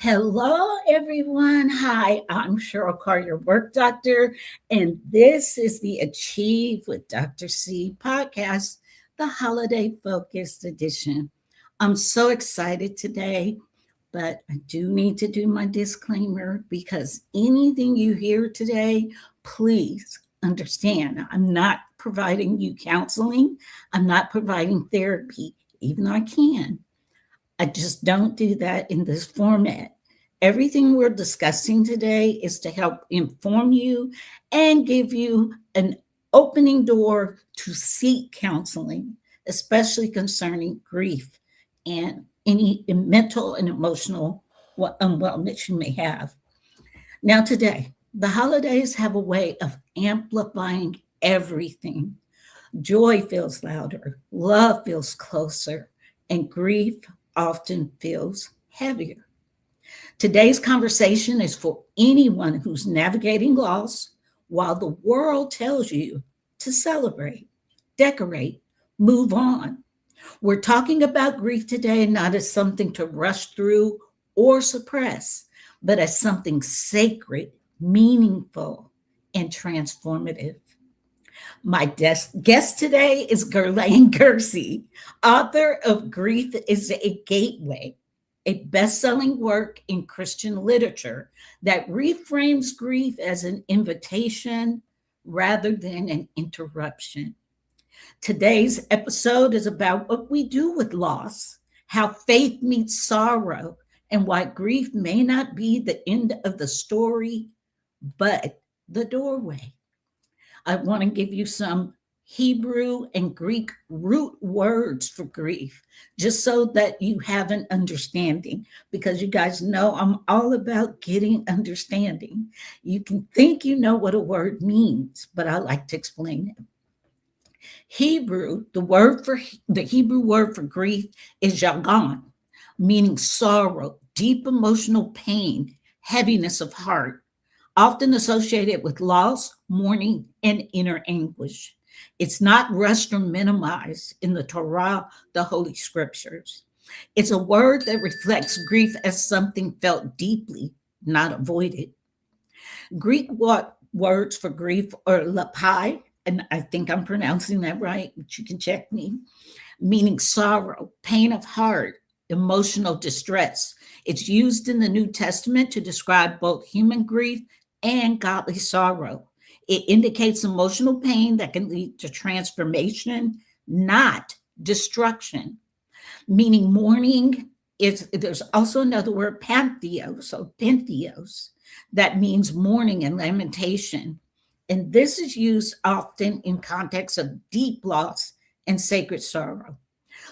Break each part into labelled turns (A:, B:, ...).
A: Hello, everyone. Hi, I'm Cheryl Carr, your work doctor, and this is the Achieve with Dr. C podcast, the holiday focused edition. I'm so excited today, but I do need to do my disclaimer because anything you hear today, please understand I'm not providing you counseling, I'm not providing therapy, even though I can. I just don't do that in this format. Everything we're discussing today is to help inform you and give you an opening door to seek counseling, especially concerning grief and any mental and emotional unwellness you may have. Now, today, the holidays have a way of amplifying everything. Joy feels louder, love feels closer, and grief often feels heavier. Today's conversation is for anyone who's navigating loss while the world tells you to celebrate, decorate, move on. We're talking about grief today not as something to rush through or suppress, but as something sacred, meaningful, and transformative. My guest today is Guerlyne Guercy, author of Grief is a Gateway, a best-selling work in Christian literature that reframes grief as an invitation rather than an interruption. Today's episode is about what we do with loss, how faith meets sorrow, and why grief may not be the end of the story, but the doorway. I want to give you some Hebrew and Greek root words for grief, just so that you have an understanding, because you guys know I'm all about getting understanding. You can think you know what a word means, but I like to explain it. Hebrew, the Hebrew word for grief is yagan, meaning sorrow, deep emotional pain, heaviness of heart, often associated with loss, mourning, and inner anguish. It's not rushed or minimized in the Torah, the Holy Scriptures. It's a word that reflects grief as something felt deeply, not avoided. Greek words for grief are lapai, and I think I'm pronouncing that right, but you can check me, meaning sorrow, pain of heart, emotional distress. It's used in the New Testament to describe both human grief and godly sorrow. It indicates emotional pain that can lead to transformation, not destruction. Meaning mourning is, there's also another word, pantheos, or pentheos, that means mourning and lamentation. And this is used often in context of deep loss and sacred sorrow.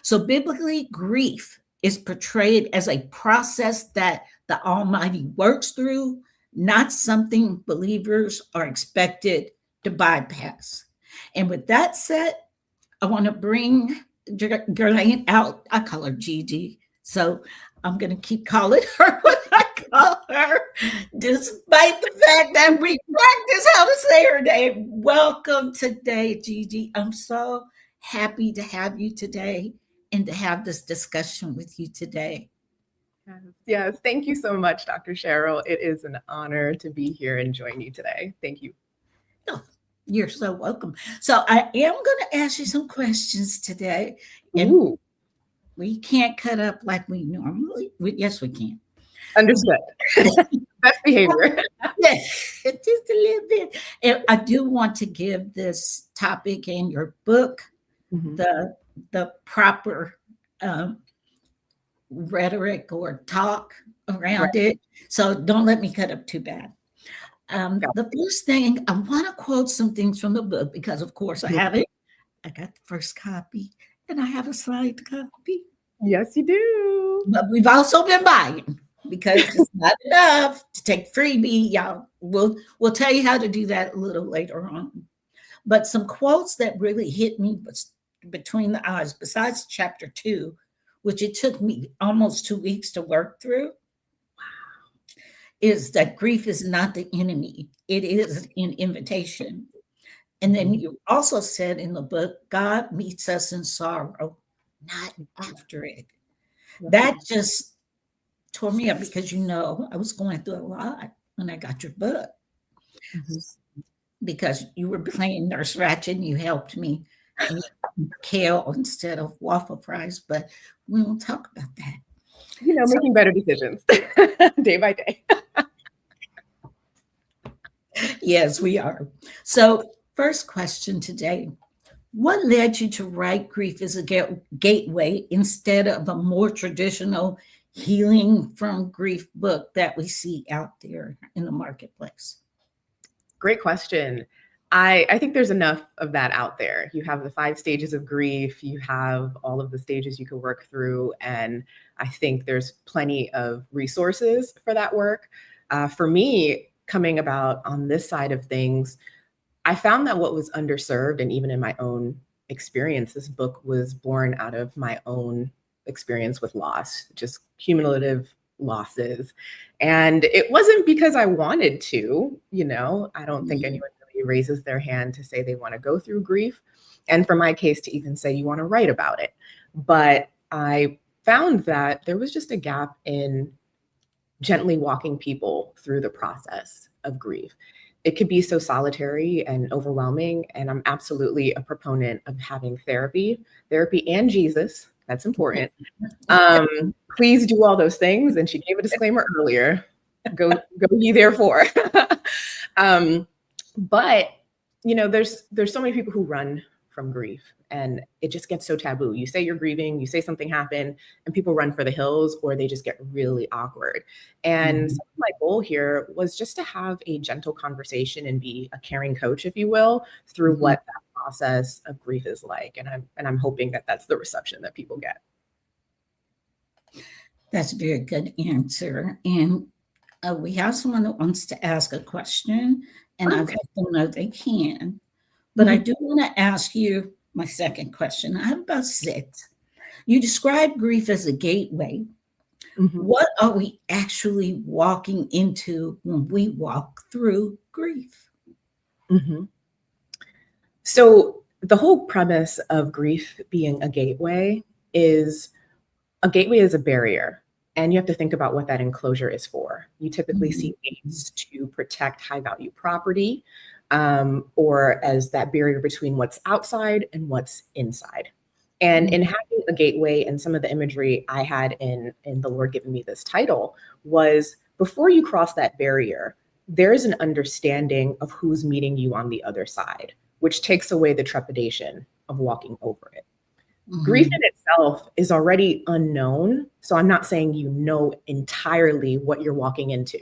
A: So biblically, grief is portrayed as a process that the Almighty works through, not something believers are expected to bypass. And with that said, I want to bring Guerlaine out. I call her Gigi. So I'm going to keep calling her what I call her, despite the fact that we practice how to say her name. Welcome today, Gigi. I'm so happy to have you today and to have this discussion with you today.
B: Yes. Thank you so much, Dr. Cheryl. It is an honor to be here and join you today. Thank you.
A: Oh, you're so welcome. So I am going to ask you some questions today. And
B: Ooh.
A: We can't cut up like we normally. Yes, we can.
B: Understood. Best behavior.
A: Yes, just a little bit. And I do want to give this topic in your book the proper rhetoric or talk around it. So don't let me cut up too bad. The first thing, I want to quote some things from the book because, of course, I have it. I got the first copy and I have a signed copy.
B: Yes, you do.
A: But we've also been buying because it's not enough to take freebie, y'all. We'll tell you how to do that a little later on. But some quotes that really hit me between the eyes, besides chapter 2, which it took me almost 2 weeks to work through, is that grief is not the enemy. It is an invitation. And then you also said in the book, God meets us in sorrow, not after it. That just tore me up because, I was going through a lot when I got your book
B: Mhm.
A: because you were playing Nurse Ratched and you helped me and kale instead of waffle fries, but we won't talk about that. So,
B: Making better decisions day by day.
A: yes, we are. So, first question today. What led you to write Grief as a Gateway instead of a more traditional healing from grief book that we see out there in the marketplace?
B: Great question. I think there's enough of that out there. You have the 5 stages of grief, you have all of the stages you can work through, and I think there's plenty of resources for that work. For me, coming about on this side of things, I found that what was underserved, and even in my own experience, this book was born out of my own experience with loss, just cumulative losses. And it wasn't because I wanted to, I don't think
A: Mhm.
B: anyone really raises their hand to say they want to go through grief. And for my case, to even say you want to write about it. But I found that there was just a gap in gently walking people through the process of grief. It could be so solitary and overwhelming. And I'm absolutely a proponent of having therapy and Jesus. That's important. Please do all those things. And she gave a disclaimer earlier. Go ye therefore. But there's so many people who run from grief, and it just gets so taboo. You say you're grieving, you say something happened, and people run for the hills, or they just get really awkward. And
A: Mhm.
B: my goal here was just to have a gentle conversation and be a caring coach, if you will, through
A: Mhm.
B: what that process of grief is like. And I'm hoping that that's the reception that people get.
A: That's a very good answer. And we have someone that wants to ask a question, and I've
B: Okay.
A: let them know they can. But I
B: Mhm.
A: do want to ask you my second question. I have about 6. You describe grief as a gateway.
B: Mhm.
A: What are we actually walking into when we walk through grief?
B: Mhm. So the whole premise of grief being is a gateway is a barrier. And you have to think about what that enclosure is for. You typically
A: Mhm.
B: see gates to protect high value property, or as that barrier between what's outside and what's inside. And
A: Mhm.
B: in having a gateway, and some of the imagery I had in the Lord giving me this title was, before you cross that barrier, there's an understanding of who's meeting you on the other side, which takes away the trepidation of walking over it. Grief
A: Mhm.
B: in itself is already unknown. So I'm not saying you know entirely what you're walking into.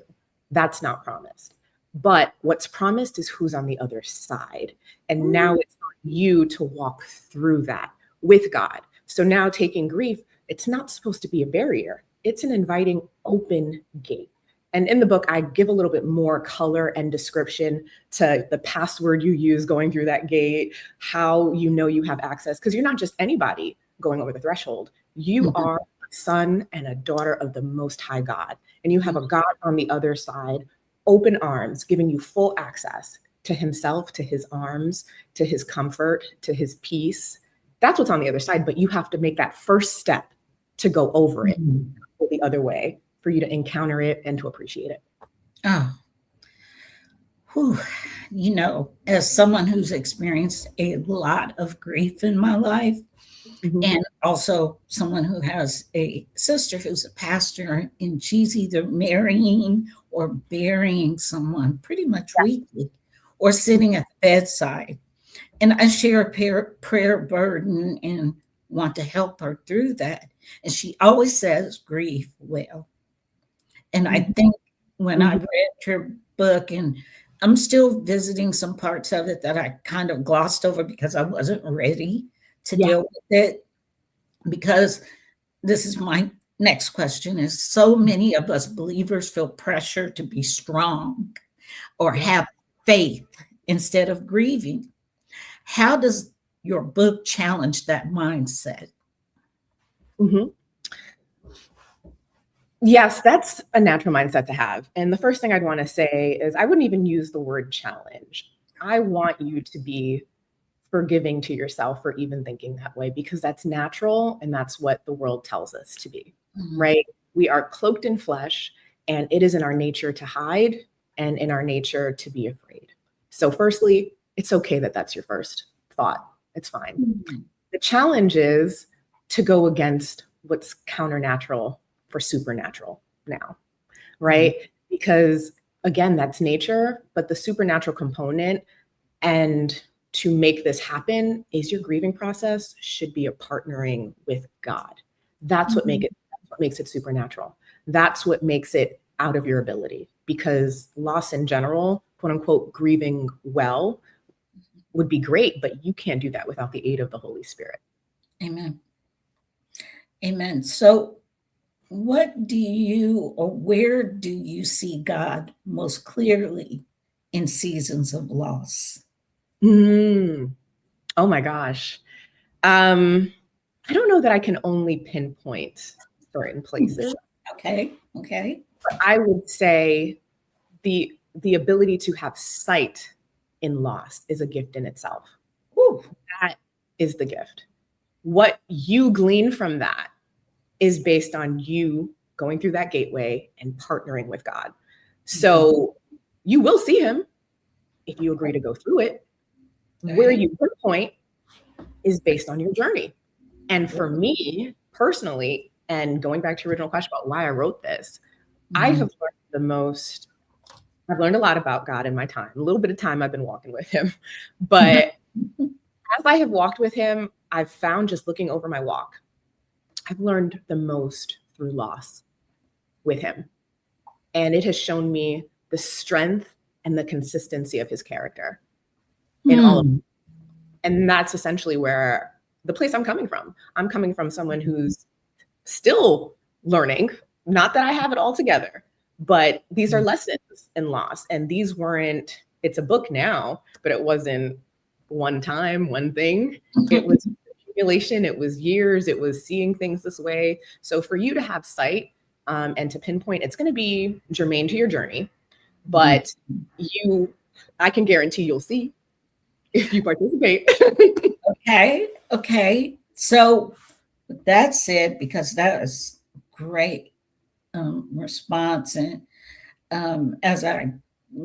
B: That's not promised. But what's promised is who's on the other side. And now
A: Ooh.
B: it's on you to walk through that with God. So now taking grief, it's not supposed to be a barrier, it's an inviting open gate. And in the book, I give a little bit more color and description to the password you use going through that gate, how you know you have access, because you're not just anybody going over the threshold. You
A: Mhm.
B: are a son and a daughter of the Most High God, and you have a God on the other side, open arms, giving you full access to Himself, to His arms, to His comfort, to His peace. That's what's on the other side, but you have to make that first step to go over it,
A: Mhm.
B: go the other way, for you to encounter it and to appreciate it.
A: Oh, whew. As someone who's experienced a lot of grief in my life,
B: Mhm.
A: and also someone who has a sister who's a pastor, and she's either marrying or burying someone pretty much weekly or sitting at the bedside. And I share a prayer burden and want to help her through that. And she always says, grieve well. And I
B: Mhm.
A: think when I
B: Mhm.
A: read your book, and I'm still visiting some parts of it that I kind of glossed over because I wasn't ready to
B: Yeah.
A: deal with it. Because this is my next question, is so many of us believers feel pressure to be strong or
B: Yeah.
A: have faith instead of grieving. How does your book challenge that mindset?
B: Mhm. Yes, that's a natural mindset to have. And the first thing I'd want to say is I wouldn't even use the word challenge. I want you to be forgiving to yourself for even thinking that way, because that's natural and that's what the world tells us to be,
A: Mhm.
B: right? We are cloaked in flesh, and it is in our nature to hide and in our nature to be afraid. So firstly, it's okay that that's your first thought. It's fine.
A: Mhm.
B: The challenge is to go against what's counternatural for supernatural now, right? Because again, that's nature, but the supernatural component and to make this happen is your grieving process should be a partnering with God. That's what makes it supernatural. That's what makes it out of your ability, because loss in general, quote unquote, grieving well would be great, but you can't do that without the aid of the Holy Spirit.
A: Amen. Amen. So what do you, or where do you see God most clearly in seasons of loss?
B: Oh my gosh. I don't know that I can only pinpoint certain places.
A: Okay.
B: But I would say the ability to have sight in loss is a gift in itself.
A: Whew.
B: That is the gift. What you glean from that is based on you going through that gateway and partnering with God. So you will see him if you agree to go through it. Where you pinpoint is based on your journey. And for me personally, and going back to your original question about why I wrote this, I have I've learned a lot about God in my time. A little bit of time I've been walking with him. But as I have walked with him, I've found, just looking over my walk, I've learned the most through loss with him. And it has shown me the strength and the consistency of his character in all of it. And that's essentially where the place I'm coming from. I'm coming from someone who's still learning, not that I have it all together, but these are lessons in loss. And these weren't, it's a book now, but it wasn't one time, one thing. It was accumulation, it was years, it was seeing things this way. So for you to have sight and to pinpoint, it's going to be germane to your journey, but I can guarantee you'll see if you participate.
A: Okay. So that's it, because that was great response. And as I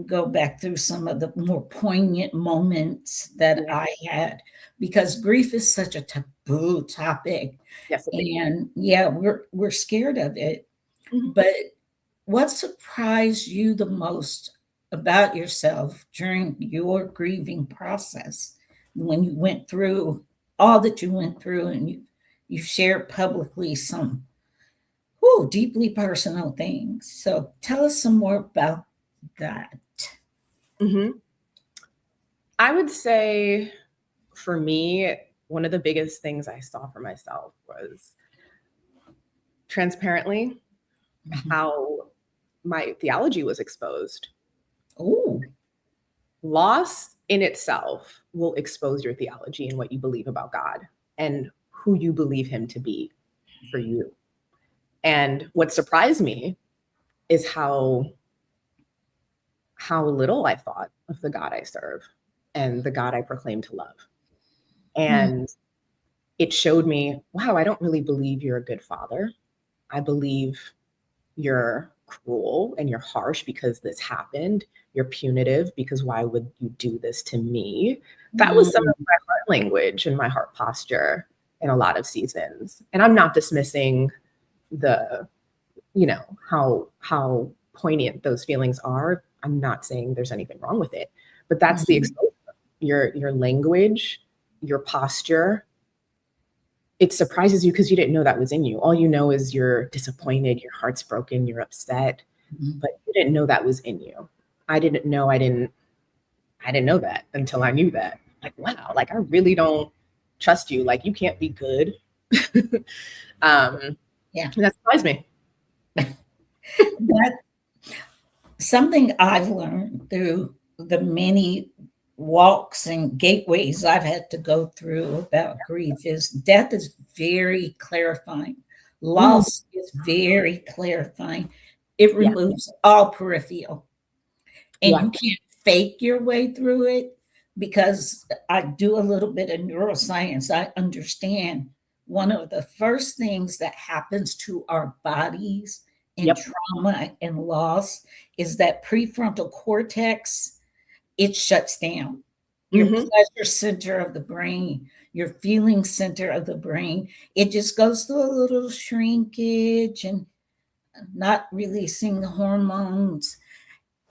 A: go back through some of the more poignant moments that I had, because grief is such a taboo topic.
B: Yes,
A: and we're scared of it. But what surprised you the most about yourself during your grieving process, when you went through all that you went through, and you shared publicly some deeply personal things? So tell us some more about that.
B: I would say for me, one of the biggest things I saw for myself was transparently how my theology was exposed. Loss in itself will expose your theology and what you believe about God and who you believe him to be for you. And what surprised me is how little I thought of the God I serve and the God I proclaim to love. And it showed me, wow, I don't really believe you're a good father. I believe you're cruel and you're harsh because this happened. You're punitive because why would you do this to me? That was some of my heart language and my heart posture in a lot of seasons. And I'm not dismissing the, how poignant those feelings are. I'm not saying there's anything wrong with it, but that's the exposure. Your language, your posture, it surprises you because you didn't know that was in you. All you know is you're disappointed, your heart's broken, you're upset, but you didn't know that was in you. I didn't know that until I knew that. Like, wow, like I really don't trust you. Like you can't be good. And that surprised me.
A: That something I've learned through the many walks and gateways I've had to go through about grief is death is very clarifying. Loss is very clarifying. It removes all peripheral. And you can't fake your way through it, because I do a little bit of neuroscience. I understand one of the first things that happens to our bodies in
B: Yep.
A: trauma and loss is that prefrontal cortex, it shuts down. Your
B: Hmm.
A: pleasure center of the brain, your feeling center of the brain, it just goes through a little shrinkage and not releasing the hormones.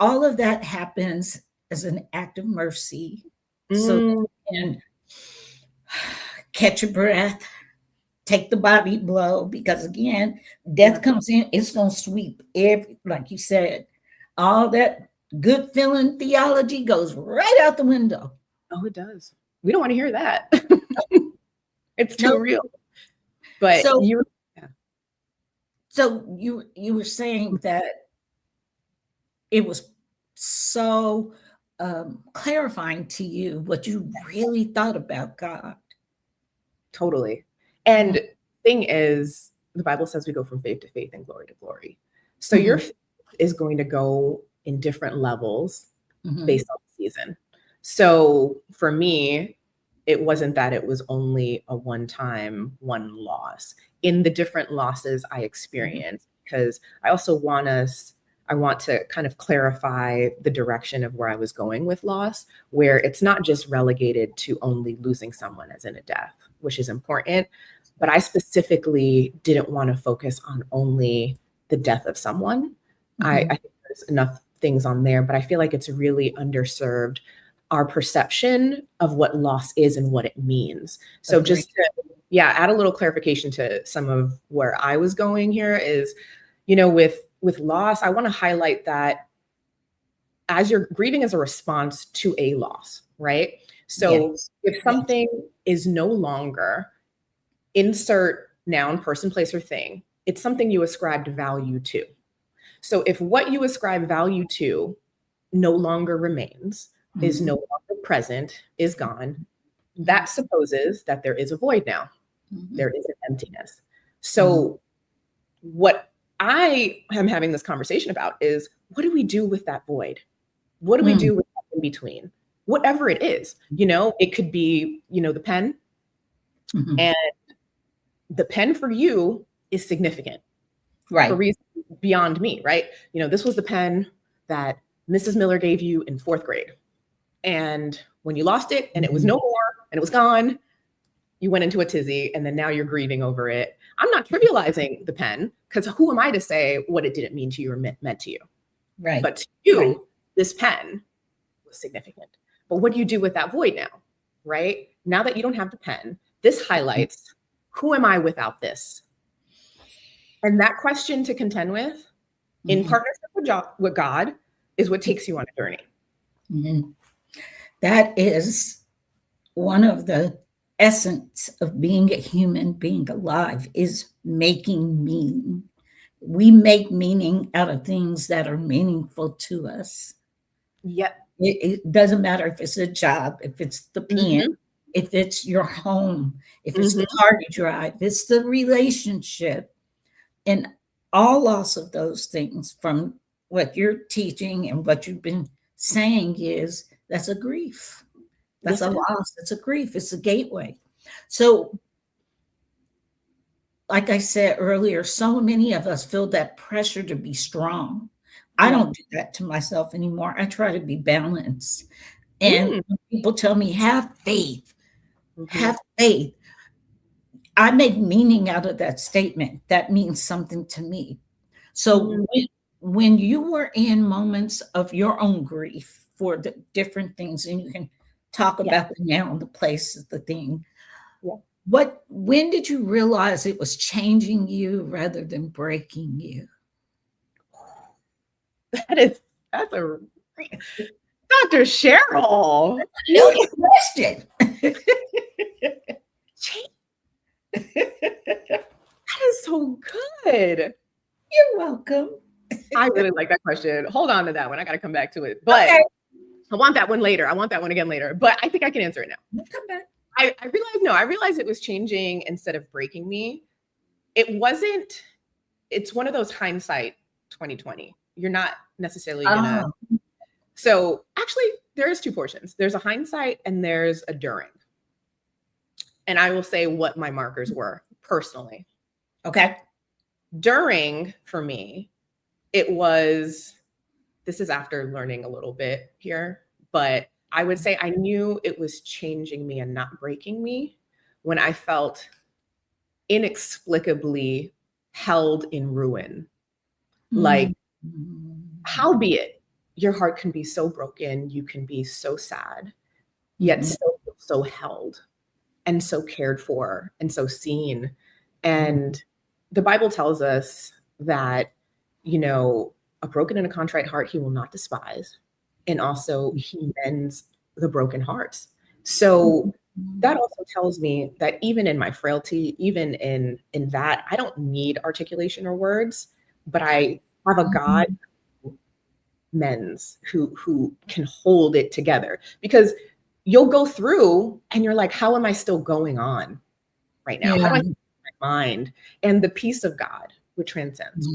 A: All of that happens as an act of mercy. So
B: Mm.
A: you can catch your breath, take the body blow, because again,
B: Yeah.
A: death comes in, it's going to sweep every, like you said, all that good feeling theology goes right out the window.
B: Oh, it does. We don't want to hear that. It's too
A: No.
B: real. But
A: So,
B: you, yeah.
A: you were saying that it was so clarifying to you what you really thought about God.
B: Totally.
A: Mhm.
B: And thing is, the Bible says we go from faith to faith and glory to glory. So your
A: Mhm.
B: faith is going to go in different levels
A: Mhm.
B: based on the season. So for me, it wasn't that it was only a one time, one loss. In the different losses I
A: Mhm.
B: experienced, because I want to kind of clarify the direction of where I was going with loss, where it's not just relegated to only losing someone as in a death, which is important. But I specifically didn't want to focus on only the death of someone. I
A: Mhm.
B: think there's enough things on there, but I feel like it's really underserved our perception of what loss is and what it means. So
A: Agree.
B: just to, yeah, add a little clarification to some of where I was going here is, with loss, I want to highlight that as you're grieving as a response to a loss, right? So
A: Yes.
B: if
A: Yes.
B: something is no longer, insert noun, person, place, or thing, it's something you ascribed value to. So if what you ascribe value to no longer remains, is no
A: Mhm.
B: longer present, is gone,
A: Mhm.
B: that supposes that there is a void now.
A: Mhm.
B: There is an emptiness.
A: Mhm.
B: So what I am having this conversation about is, what do we do with that void? What do we
A: Mm.
B: do with that in between? Whatever it is, it could be, the pen,
A: Mhm.
B: and the pen for you is significant for
A: Right.
B: reasons beyond me, right? This was the pen that Mrs. Miller gave you in fourth grade. And when you lost it and it was
A: Mhm.
B: no more and it was gone, you went into a tizzy and then now you're grieving over it. I'm not trivializing the pen, because who am I to say what it didn't mean to you or meant to you?
A: Right.
B: But to you,
A: Right.
B: this pen was significant. But what do you do with that void now, right? Now that you don't have the pen, this highlights, who am I without this? And that question to contend with in
A: Mhm.
B: partnership with God is what takes you on a journey.
A: Mhm. That is one of the essence of being a human, being alive, is making meaning. We make meaning out of things that are meaningful to us.
B: Yep.
A: It doesn't matter if it's a job, if it's the pen,
B: Mm-hmm.
A: if it's your home, if it's the
B: Mm-hmm.
A: car you drive, it's the relationship. And all loss of those things, from what you're teaching and what you've been saying, is that's a grief. That's
B: Yes,
A: a
B: it is.
A: loss. It's a grief. It's a gateway. So, like I said earlier, so many of us feel that pressure to be strong. I
B: Yep.
A: don't do that to myself anymore. I try to be balanced. And
B: Mm.
A: when people tell me, have faith,
B: Mm-hmm.
A: have faith, I make meaning out of that statement. That means something to me. So
B: Mm.
A: when you were in moments of your own grief for the different things, and you can talk
B: Yeah.
A: about the now, the place, the thing,
B: Yeah.
A: when did you realize it was changing you rather than breaking you?
B: That's a Dr. Cheryl.
A: Loaded question.
B: Gee, that is so good.
A: You're welcome.
B: I really like that question. Hold on to that one. I got to come back to it. But
A: Okay,
B: I want that one later. I want that one again later. But I think I can answer it now.
A: we'll come back.
B: I realized it was changing instead of breaking me. It wasn't, it's one of those hindsight 2020. You're not necessarily gonna.
A: Oh,
B: So actually, there's two portions. There's a hindsight and there's a during. And I will say what my markers were personally.
A: Okay.
B: During, for me, it was, this is after learning a little bit here, but I would say I knew it was changing me and not breaking me when I felt inexplicably held in ruin. Like, howbeit, your heart can be so broken, you can be so sad, yet so held and so cared for and so seen. And the Bible tells us that, you know, a broken and a contrite heart he will not despise. And also he mends the broken hearts. So that also tells me that even in my frailty, even in that, I don't need articulation or words, but I have a God who mends, who can hold it together. Because you'll go through and you're like, how am I still going on right now? How do I keep my mind? And the peace of God, which transcends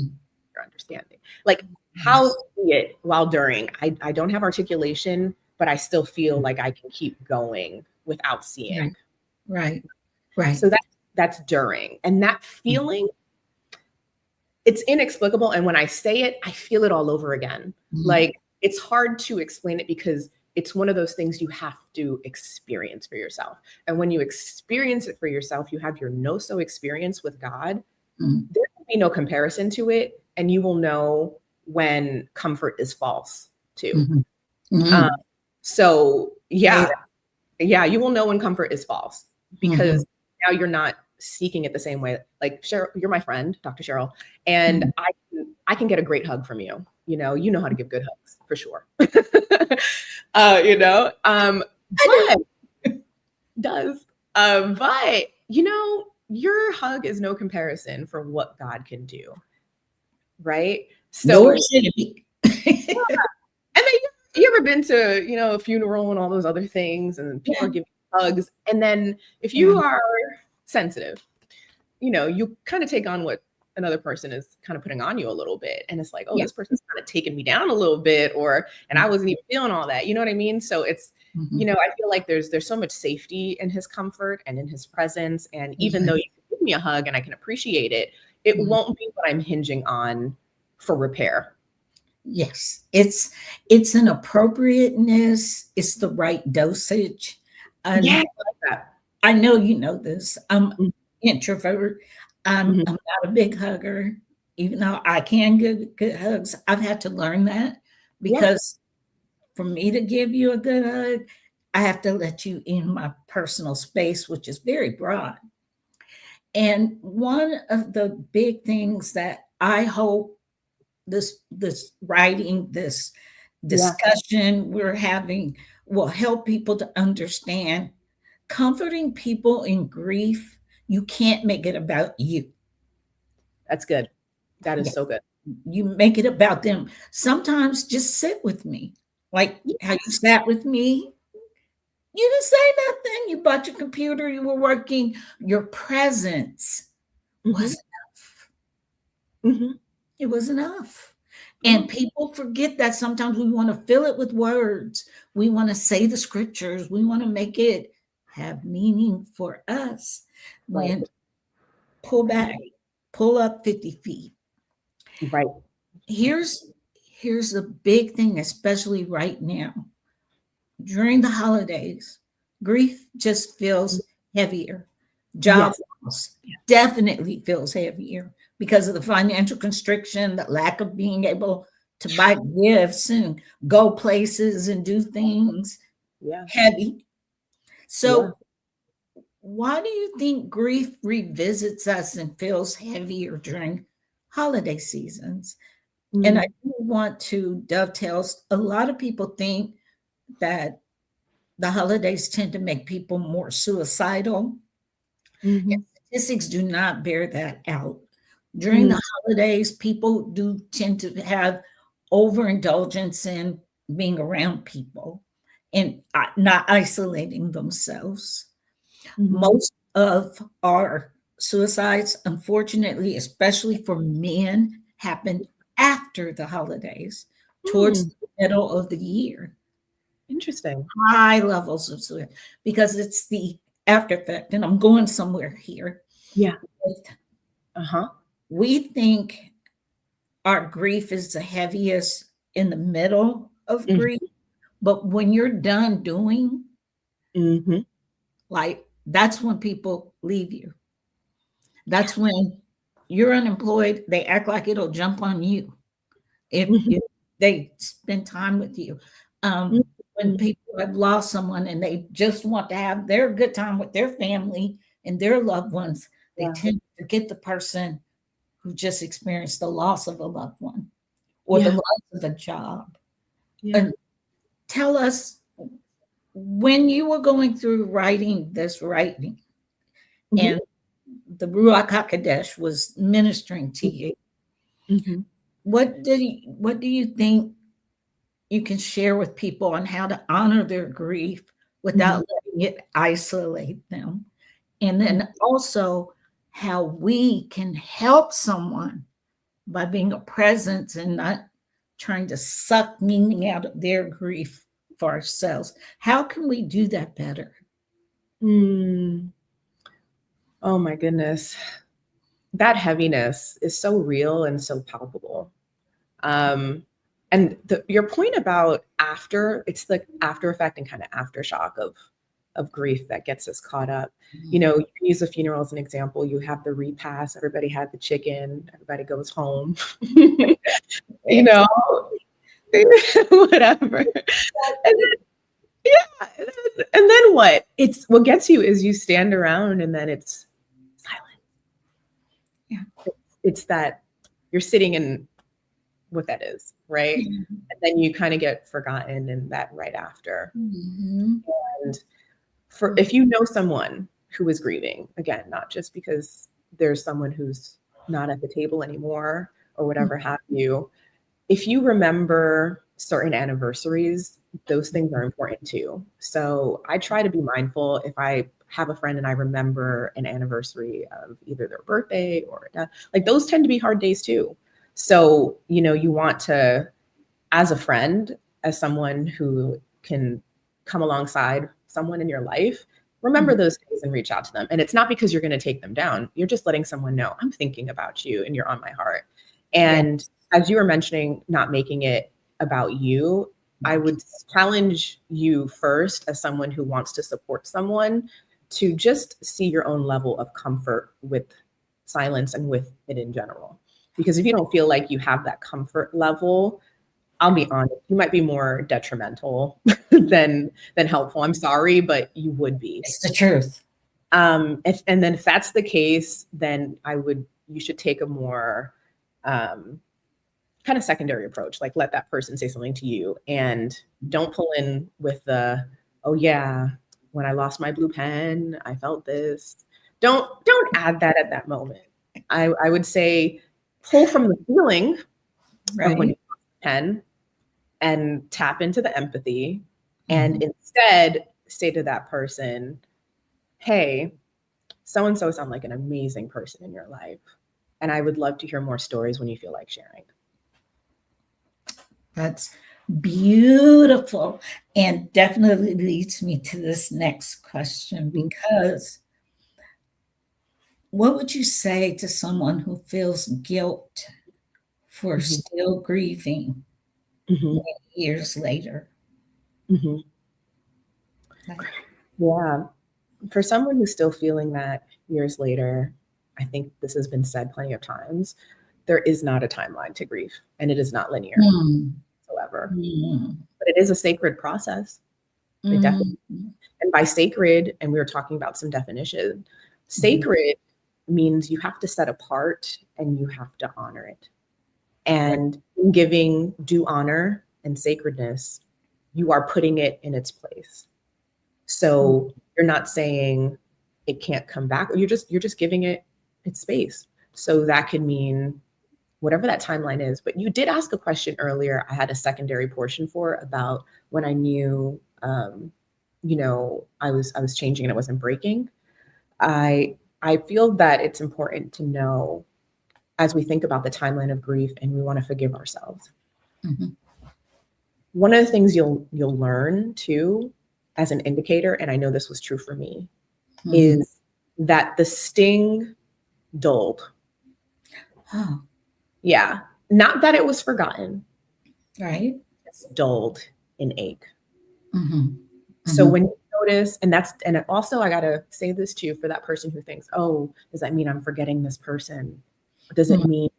B: your understanding. Like, how see it while during? I don't have articulation, but I still feel like I can keep going without seeing.
A: Right.
B: So that's during. And that feeling, it's inexplicable. And when I say it, I feel it all over again. Like, it's hard to explain it because it's one of those things you have to experience for yourself. And when you experience it for yourself, you have your know-so experience with God. There will be no comparison to it. And you will know when comfort is false too. So yeah, you will know when comfort is false because now you're not seeking it the same way. Like, Cheryl, you're my friend, Dr. Cheryl, and I can get a great hug from you. You know how to give good hugs for sure. But your hug is no comparison for what God can do. Right. So,
A: nor should it be.
B: And then you ever been to, a funeral and all those other things and people are giving hugs. And then if you are sensitive, you kind of take on what another person is kind of putting on you a little bit. And it's like, oh, this person's kind of taking me down a little bit, and I wasn't even feeling all that. You know what I mean? So it's, I feel like there's so much safety in his comfort and in his presence. And even though you can give me a hug and I can appreciate it, it won't be what I'm hinging on for repair.
A: Yes, it's an appropriateness. It's the right dosage. And
B: I like that.
A: I know you know this. I'm introvert. I'm not a big hugger, even though I can give good hugs. I've had to learn that because for me to give you a good hug, I have to let you in my personal space, which is very broad. And one of the big things that I hope this writing, this discussion we're having will help people to understand, comforting people in grief, you can't make it about you.
B: That's good. That is so good.
A: You make it about them. Sometimes just sit with me, like how you sat with me. You didn't say nothing. You bought your computer. You were working. Your presence was enough. It was enough. And people forget that sometimes we want to fill it with words. We want to say the scriptures. We want to make it have meaning for us. When pull back, pull up 50 feet.
B: Right.
A: Here's a big thing, especially right now. During the holidays, grief just feels heavier. Job loss definitely feels heavier because of the financial constriction, the lack of being able to buy gifts and go places and do things. Heavy. So why do you think grief revisits us and feels heavier during holiday seasons? And I do want to dovetail. A lot of people think that the holidays tend to make people more suicidal. And statistics do not bear that out. During the holidays, people do tend to have overindulgence in being around people and not isolating themselves. Most of our suicides, unfortunately, especially for men, happen after the holidays, towards the middle of the year.
B: Interesting.
A: High levels of suicide because it's the after effect. And I'm going somewhere here.
B: Yeah. Uh-huh.
A: We think our grief is the heaviest in the middle of grief, but when you're done doing,
B: Mm-hmm.
A: like, that's when people leave you. That's when you're unemployed, they act like it'll jump on you if they spend time with you. When
B: Mm-hmm.
A: people have lost someone and they just want to have their good time with their family and their loved ones, they
B: Yeah.
A: tend to forget the person who just experienced the loss of a loved one or the
B: Yeah.
A: loss of a job.
B: Yeah.
A: And tell us, when you were going through writing this writing
B: Mm-hmm.
A: and the Ruach HaKodesh was ministering to you,
B: Mm-hmm.
A: what do you think you can share with people on how to honor their grief
B: Mm-hmm.
A: without letting it isolate them? And then also how we can help someone by being a presence and not trying to suck meaning out of their grief for ourselves. How can we do that better?
B: Mm. Oh my goodness. That heaviness is so real and so palpable. And your point about after, it's the after effect and kind of aftershock of grief that gets us caught up. You know, you can use a funeral as an example. You have the repast, everybody had the chicken, everybody goes home, you know, whatever. And then, yeah, and then what? It's what gets you is you stand around and then it's silent.
A: Yeah.
B: It's that you're sitting in what that is, right?
A: Yeah.
B: And then you kind of get forgotten in that right after.
A: Mhm.
B: And for if you know someone who is grieving, again, not just because there's someone who's not at the table anymore or whatever have you, if you remember certain anniversaries, those things are important too. So I try to be mindful if I have a friend and I remember an anniversary of either their birthday or like those tend to be hard days too. So, you know, you want to, as a friend, as someone who can come alongside someone in your life, remember those days and reach out to them. And it's not because you're going to take them down. You're just letting someone know, I'm thinking about you and you're on my heart. And as you were mentioning, not making it about you, I would challenge you first as someone who wants to support someone to just see your own level of comfort with silence and with it in general. Because if you don't feel like you have that comfort level, I'll be honest, you might be more detrimental than helpful. I'm sorry, but you would be.
A: It's the truth.
B: And then if that's the case, then you should take a more kind of secondary approach, like let that person say something to you and don't pull in with the, oh yeah, when I lost my blue pen, I felt this. Don't add that at that moment. I would say pull from the feeling of when you lost the pen and tap into the empathy and instead say to that person, hey, so-and-so sound like an amazing person in your life. And I would love to hear more stories when you feel like sharing.
A: That's beautiful. And definitely leads me to this next question, because what would you say to someone who feels guilt for still grieving many years later?
B: Yeah. For someone who's still feeling that years later, I think this has been said plenty of times, there is not a timeline to grief, and it is not linear whatsoever. But it is a sacred process. It definitely, and by sacred, and we were talking about some definition, sacred means you have to set apart and you have to honor it. And in giving due honor and sacredness, you are putting it in its place. So you're not saying it can't come back, or you're just giving it its space. So that could mean whatever that timeline is. But you did ask a question earlier. I had a secondary portion for about when I knew, I was changing and it wasn't breaking. I feel that it's important to know as we think about the timeline of grief and we want to forgive ourselves. One of the things you'll learn too, as an indicator, and I know this was true for me, is that the sting dulled.
A: Oh,
B: Yeah. Not that it was forgotten.
A: right.
B: It's dulled and ache.
A: Mm-hmm.
B: So when you notice, and also I gotta say this too, for that person who thinks, oh, does that mean I'm forgetting this person? Does it mean,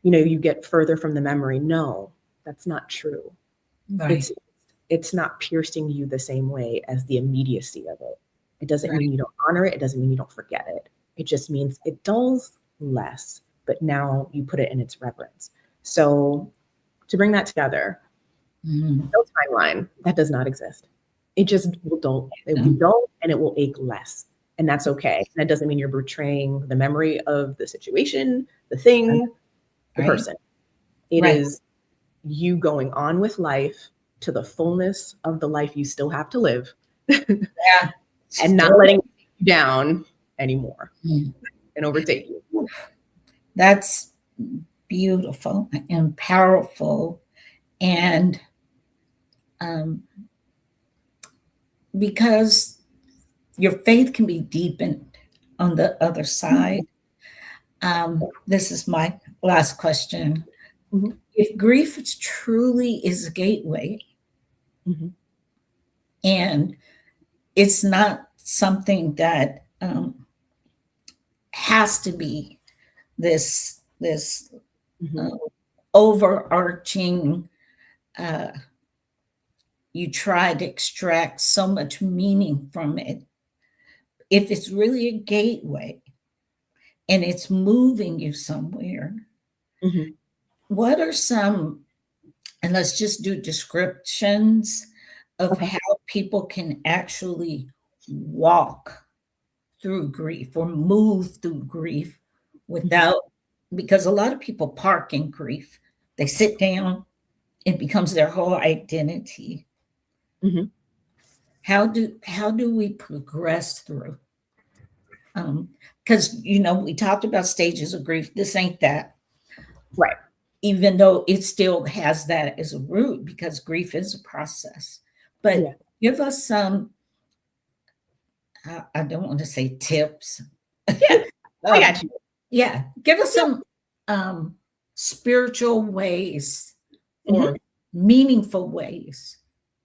B: you get further from the memory? No, that's not true.
A: Right.
B: It's not piercing you the same way as the immediacy of it. It doesn't
A: Right.
B: mean you don't honor it. It doesn't mean you don't forget it. It just means it dulls less, but now you put it in its reverence. So to bring that together, no timeline, that does not exist. It just will dull. It will be dull and it will ache less. And that's okay. And that doesn't mean you're betraying the memory of the situation, the thing, the
A: Right.
B: person. It is you going on with life to the fullness of the life you still have to live.
A: Yeah.
B: And not letting you down anymore and overtake you.
A: That's beautiful and powerful. And because your faith can be deepened on the other side. This is my last question.
B: Mhm.
A: If grief truly is a gateway, and it's not something that has to be this overarching, you try to extract so much meaning from it. If it's really a gateway and it's moving you somewhere, what are some, and let's just do descriptions of how people can actually walk through grief or move through grief without, because a lot of people park in grief. They sit down, it becomes their whole identity. How do we progress through? Because we talked about stages of grief. This ain't that.
B: Right.
A: Even though it still has that as a root, because grief is a process. But give us some, I don't want to say tips.
B: Yeah, I got you.
A: Yeah, give us some spiritual ways or meaningful ways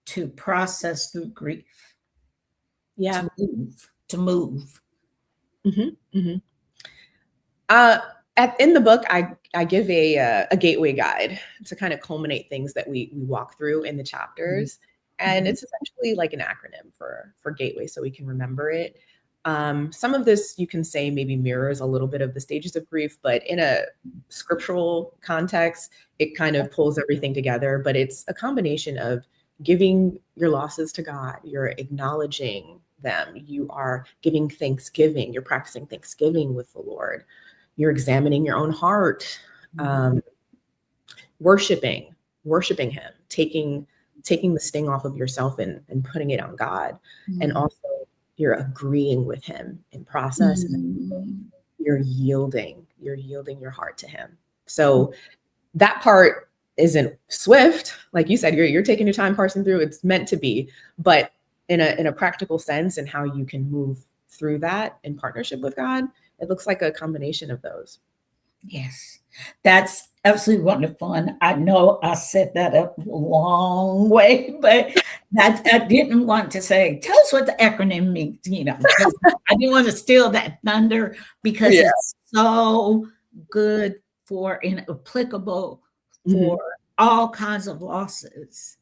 A: to process through grief.
B: Yeah.
A: To move.
B: In the book, I give a gateway guide to kind of culminate things that we walk through in the chapters. And it's essentially like an acronym for gateway, so we can remember it. Some of this you can say maybe mirrors a little bit of the stages of grief, but in a scriptural context, it kind of pulls everything together. But it's a combination of giving your losses to God, you're acknowledging them, you are giving thanksgiving, you're practicing thanksgiving with the Lord, you're examining your own heart, worshiping him, taking the sting off of yourself and putting it on God. And also you're agreeing with him in process. And you're yielding your heart to him. So that part isn't swift. Like you said, you're taking your time parsing through. It's meant to be, but in a practical sense, and how you can move through that in partnership with God, it looks like a combination of those.
A: Yes, that's absolutely wonderful. And I know I set that up a long way, but I didn't want to say, tell us what the acronym means, because I didn't want to steal that thunder, because it's so good for and applicable for all kinds of losses.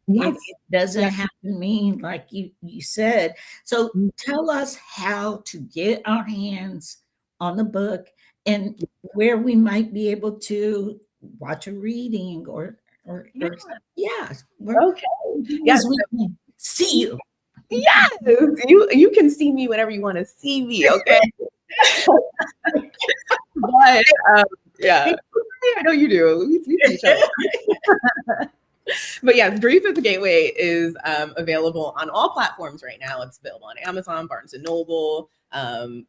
A: It doesn't have to mean, like you said. So tell us how to get our hands on the book and where we might be able to watch a reading or okay.
B: Yes,
A: we can see you.
B: Yes, you can see me whenever you want to see me. Okay. But yeah, I know you do. We see each other. But yes, Grief is a Gateway is available on all platforms right now. It's available on Amazon, Barnes & Noble,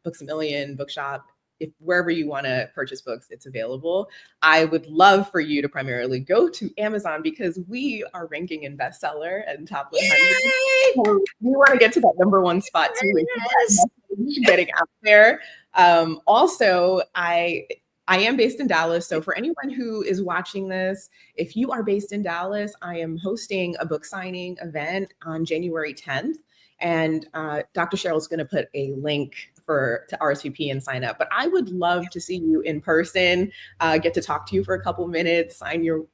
B: Books A Million, Bookshop. If wherever you want to purchase books, it's available. I would love for you to primarily go to Amazon, because we are ranking in bestseller and top 100. So we want to get to that #1 spot too. Getting out there. Also, I am based in Dallas. So for anyone who is watching this, if you are based in Dallas, I am hosting a book signing event on January 10th. And Dr. Cheryl's going to put a link to RSVP and sign up. But I would love to see you in person, get to talk to you for a couple minutes, sign your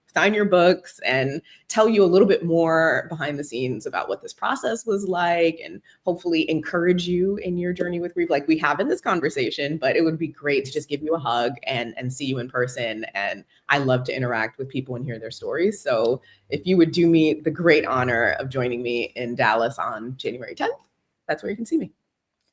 B: books, and tell you a little bit more behind the scenes about what this process was like, and hopefully encourage you in your journey with grief like we have in this conversation. But it would be great to just give you a hug and see you in person. And I love to interact with people and hear their stories. So if you would do me the great honor of joining me in Dallas on January 10th, that's where you can see me.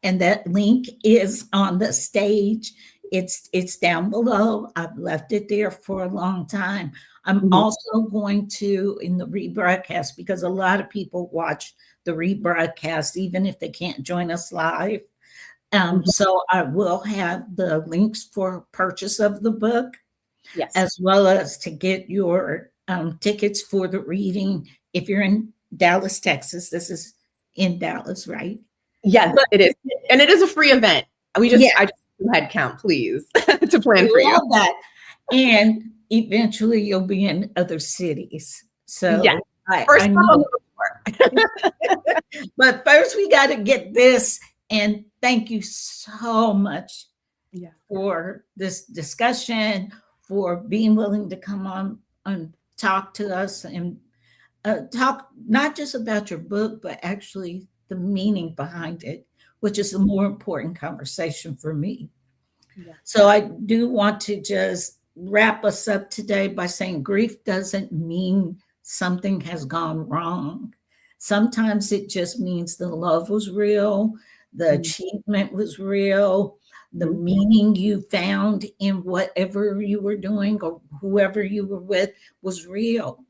A: And that link is on the stage. It's down below. I've left it there for a long time. I'm also going to, in the rebroadcast, because a lot of people watch the rebroadcast, even if they can't join us live. So I will have the links for purchase of the book,
B: yes,
A: as well as to get your tickets for the reading. If you're in Dallas, Texas, this is in Dallas, right?
B: Yes, it is. And it is a free event. I just do head count, please, to plan for you.
A: That. And eventually you'll be in other cities. So
B: yes.
A: I know. But first we got to get this. And thank you so much for this discussion, for being willing to come on and talk to us and talk not just about your book, but actually the meaning behind it, which is a more important conversation for me. Yeah. So I do want to just wrap us up today by saying grief doesn't mean something has gone wrong. Sometimes it just means the love was real, the achievement was real, the meaning you found in whatever you were doing or whoever you were with was real.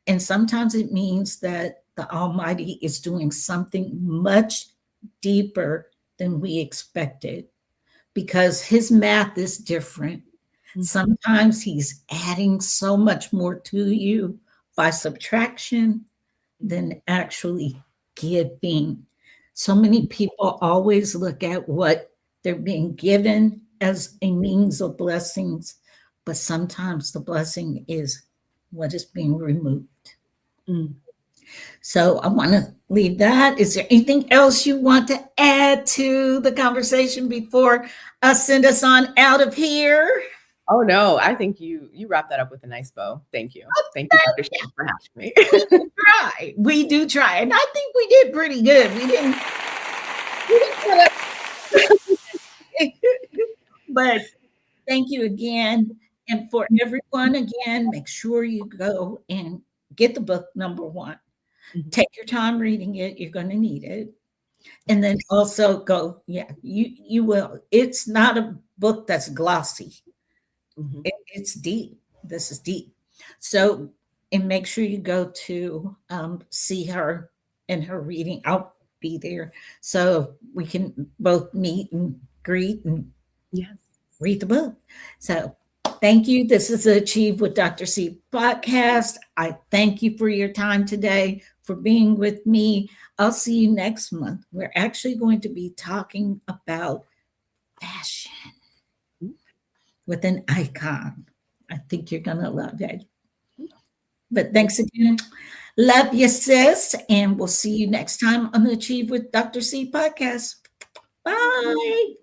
A: And sometimes it means that the Almighty is doing something much deeper than we expected, because his math is different. Sometimes he's adding so much more to you by subtraction than actually giving. So many people always look at what they're being given as a means of blessings, but sometimes the blessing is what is being removed. So I want to leave that. Is there anything else you want to add to the conversation before I send us on out of here?
B: Oh, no, I think you wrapped that up with a nice bow. Thank you. Thank you, Dr. Shannon, for having me.
A: We do try. And I think we did pretty good. We didn't but thank you again. And for everyone, again, make sure you go and get the book, number one. Take your time reading it. You're going to need it. And then also go, you will. It's not a book that's glossy. It's deep. This is deep. So, and make sure you go to see her in her reading. I'll be there so we can both meet and greet and read the book. So thank you. This is the Achieve with Dr. C podcast. I thank you for your time today, for being with me. I'll see you next month. We're actually going to be talking about fashion with an icon. I think you're going to love it. But thanks again. Love you, sis. And we'll see you next time on the Achieve with Dr. C podcast. Bye.